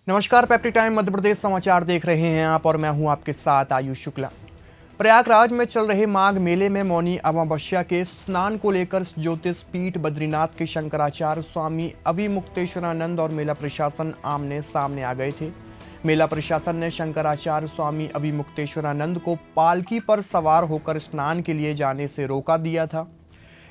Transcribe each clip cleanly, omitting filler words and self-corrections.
नमस्कार, पेप्टी टाइम मध्य प्रदेश समाचार देख रहे हैं आप और मैं हूं आपके साथ आयुष शुक्ला। प्रयागराज में चल रहे माघ मेले में मौनी अमावस्या के स्नान को लेकर ज्योतिष पीठ बद्रीनाथ के शंकराचार्य स्वामी अभिमुक्तेश्वरानंद और मेला प्रशासन आमने सामने आ गए थे। मेला प्रशासन ने शंकराचार्य स्वामी अभिमुक्तेश्वरानंद को पालकी पर सवार होकर स्नान के लिए जाने से रोका दिया था।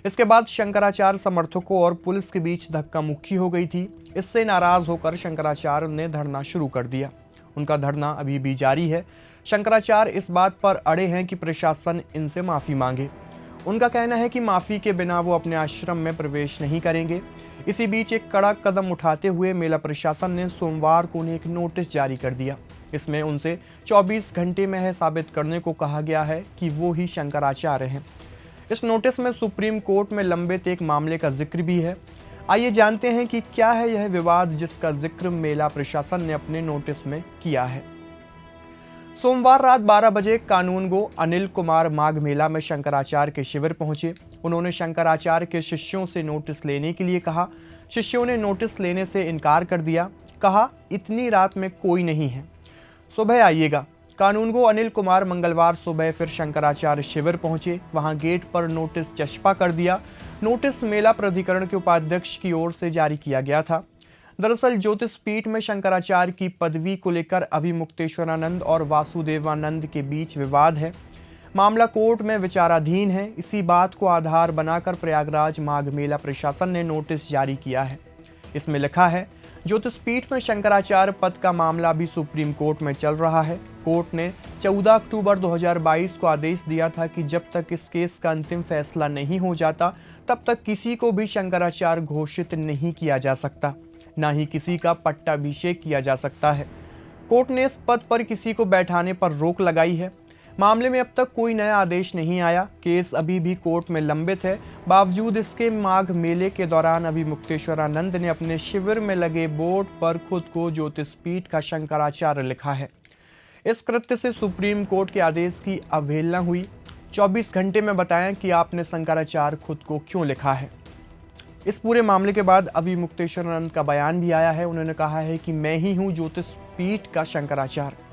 इसके बाद शंकराचार्य समर्थकों और पुलिस के बीच धक्का मुक्की हो गई थी। इससे नाराज होकर शंकराचार्य ने धरना शुरू कर दिया। उनका धरना अभी भी जारी है। शंकराचार्य इस बात पर अड़े हैं कि प्रशासन इनसे माफी मांगे। उनका कहना है कि माफी के बिना वो अपने आश्रम में प्रवेश नहीं करेंगे। इसी बीच एक कड़ा कदम उठाते हुए मेला प्रशासन ने सोमवार को उन्हें एक नोटिस जारी कर दिया। इसमें उनसे 24 घंटे में यह साबित करने को कहा गया है कि वो ही शंकराचार्य हैं। इस नोटिस में सुप्रीम कोर्ट में लंबित एक मामले का जिक्र भी है। आइए जानते हैं कि क्या है यह विवाद जिसका जिक्र मेला प्रशासन ने अपने नोटिस में किया है। सोमवार रात 12 बजे कानूनगो अनिल कुमार माघ मेला में शंकराचार्य के शिविर पहुंचे। उन्होंने शंकराचार्य के शिष्यों से नोटिस लेने के लिए कहा। शिष्यों ने नोटिस लेने से इनकार कर दिया। कहा, इतनी रात में कोई नहीं है, सुबह आइएगा। कानूनगो अनिल कुमार मंगलवार सुबह फिर शंकराचार्य शिविर पहुंचे। वहां गेट पर नोटिस चस्पा कर दिया। नोटिस मेला प्राधिकरण के उपाध्यक्ष की ओर से जारी किया गया था। दरअसल ज्योतिष पीठ में शंकराचार्य की पदवी को लेकर अभिमुक्तेश्वरानंद और वासुदेवानंद के बीच विवाद है। मामला कोर्ट में विचाराधीन है। इसी बात को आधार बनाकर प्रयागराज माघ मेला प्रशासन ने नोटिस जारी किया है। इसमें लिखा है, ज्योतिष पीठ में शंकराचार्य पद का मामला भी सुप्रीम कोर्ट में चल रहा है। कोर्ट ने 14 अक्टूबर 2022 को आदेश दिया था कि जब तक इस केस का अंतिम फैसला नहीं हो जाता तब तक किसी को भी शंकराचार्य घोषित नहीं किया जा सकता, न ही किसी का पट्टाभिषेक किया जा सकता है। कोर्ट ने इस पद पर किसी को बैठाने पर रोक लगाई है। मामले में अब तक कोई नया आदेश नहीं आया। केस अभी भी कोर्ट में लंबित है। बावजूद इसके माघ मेले के दौरान अभिमुक्तेश्वरानंद ने अपने शिविर में लगे बोर्ड पर खुद को ज्योतिष पीठ का शंकराचार्य लिखा है। इस कृत्य से सुप्रीम कोर्ट के आदेश की अवहेलना हुई। 24 घंटे में बताएं कि आपने शंकराचार्य खुद को क्यों लिखा है। इस पूरे मामले के बाद अभिमुक्तेश्वरानंद का बयान भी आया है। उन्होंने कहा है कि मैं ही हूँ ज्योतिष पीठ का शंकराचार्य।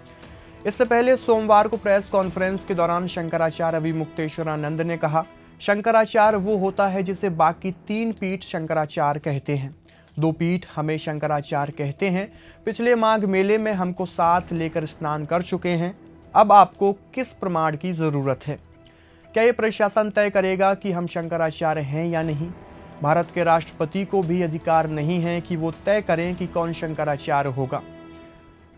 इससे पहले सोमवार को प्रेस कॉन्फ्रेंस के दौरान शंकराचार्य अभिमुक्तेश्वरानंद ने कहा, शंकराचार्य वो होता है जिसे बाकी 3 पीठ शंकराचार्य कहते हैं। 2 पीठ हमें शंकराचार्य कहते हैं। पिछले माघ मेले में हमको साथ लेकर स्नान कर चुके हैं। अब आपको किस प्रमाण की जरूरत है? क्या ये प्रशासन तय करेगा कि हम शंकराचार्य हैं या नहीं? भारत के राष्ट्रपति को भी अधिकार नहीं है कि वो तय करें कि कौन शंकराचार्य होगा।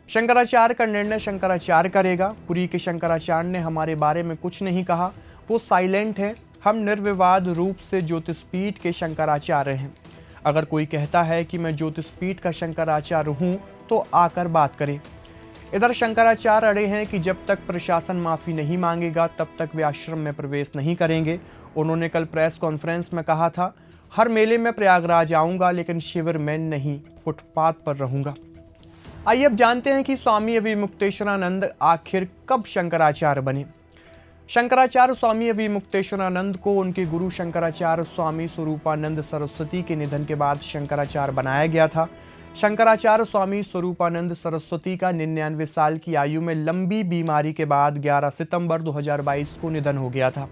शंकराचार्य का निर्णय शंकराचार्य करेगा। पुरी के शंकराचार्य ने हमारे बारे में कुछ नहीं कहा, वो साइलेंट है। हम निर्विवाद रूप से ज्योतिष पीठ के शंकराचार्य हैं। अगर कोई कहता है कि मैं ज्योतिष पीठ का शंकराचार्य हूं तो आकर बात करें। इधर शंकराचार्य अड़े हैं कि जब तक प्रशासन माफी नहीं मांगेगा तब तक वे आश्रम में प्रवेश नहीं करेंगे। उन्होंने कल प्रेस कॉन्फ्रेंस में कहा था, हर मेले में प्रयागराज आऊंगा लेकिन शिविर में नहीं, फुटपाथ पर रहूंगा। आइए अब जानते हैं कि स्वामी अभिमुक्तेश्वरानंद आखिर कब शंकराचार्य बने। शंकराचार्य स्वामी अभिमुक्तेश्वरानंद को उनके गुरु शंकराचार्य स्वामी स्वरूपानंद सरस्वती के निधन के बाद शंकराचार्य बनाया गया था। शंकराचार्य स्वामी स्वरूपानंद सरस्वती का 99 साल की आयु में लंबी बीमारी के बाद 11 सितंबर 2022 को निधन हो गया था।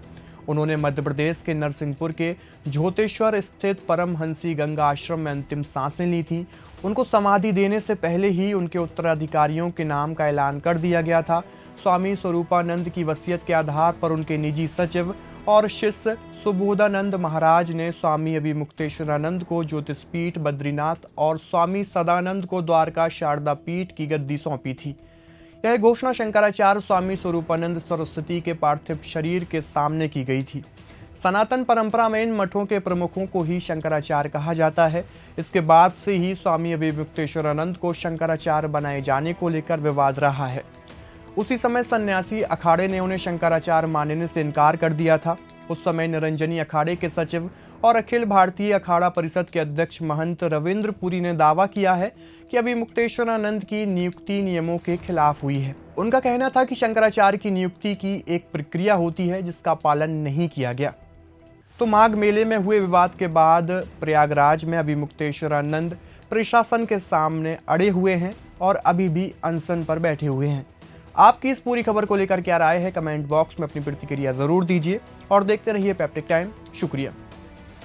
उन्होंने मध्य प्रदेश के नरसिंहपुर के झोतेश्वर स्थित परमहंसी गंगा आश्रम में अंतिम सांसें ली थी। उनको समाधि देने से पहले ही उनके उत्तराधिकारियों के नाम का ऐलान कर दिया गया था। स्वामी स्वरूपानंद की वसीयत के आधार पर उनके निजी सचिव और शिष्य सुबोधानंद महाराज ने स्वामी अभिमुक्तेश्वरानंद को ज्योतिष पीठ बद्रीनाथ और स्वामी सदानंद को द्वारका शारदा पीठ की गद्दी सौंपी थी। यह घोषणा शंकराचार्य स्वामी स्वरूपानंद सरस्वती के पार्थिव शरीर के सामने की गई थी। सनातन परंपरा में इन मठों के प्रमुखों को ही शंकराचार्य कहा जाता है। इसके बाद से ही स्वामी अभिमुक्तेश्वरानंद को शंकराचार्य बनाए जाने को लेकर विवाद रहा है। उसी समय सन्यासी अखाड़े ने उन्हें शंकराचार्य मानने से इनकार कर दिया था। उस समय निरंजनी अखाड़े के सचिव और अखिल भारतीय अखाड़ा परिषद के अध्यक्ष महंत रविंद्र पुरी ने दावा किया है कि अभिमुक्तेश्वरानंद की नियुक्ति नियमों के खिलाफ हुई है। उनका कहना था कि शंकराचार्य की नियुक्ति की एक प्रक्रिया होती है जिसका पालन नहीं किया गया। तो माघ मेले में हुए विवाद के बाद प्रयागराज में अभिमुक्तेश्वरानंद प्रशासन के सामने अड़े हुए हैं। और अभी भी अनशन पर बैठे हुए हैं। आपकी इस पूरी खबर को लेकर क्या राय है, कमेंट बॉक्स में अपनी प्रतिक्रिया जरूर दीजिए और देखते रहिए पेप्टिक टाइम। शुक्रिया।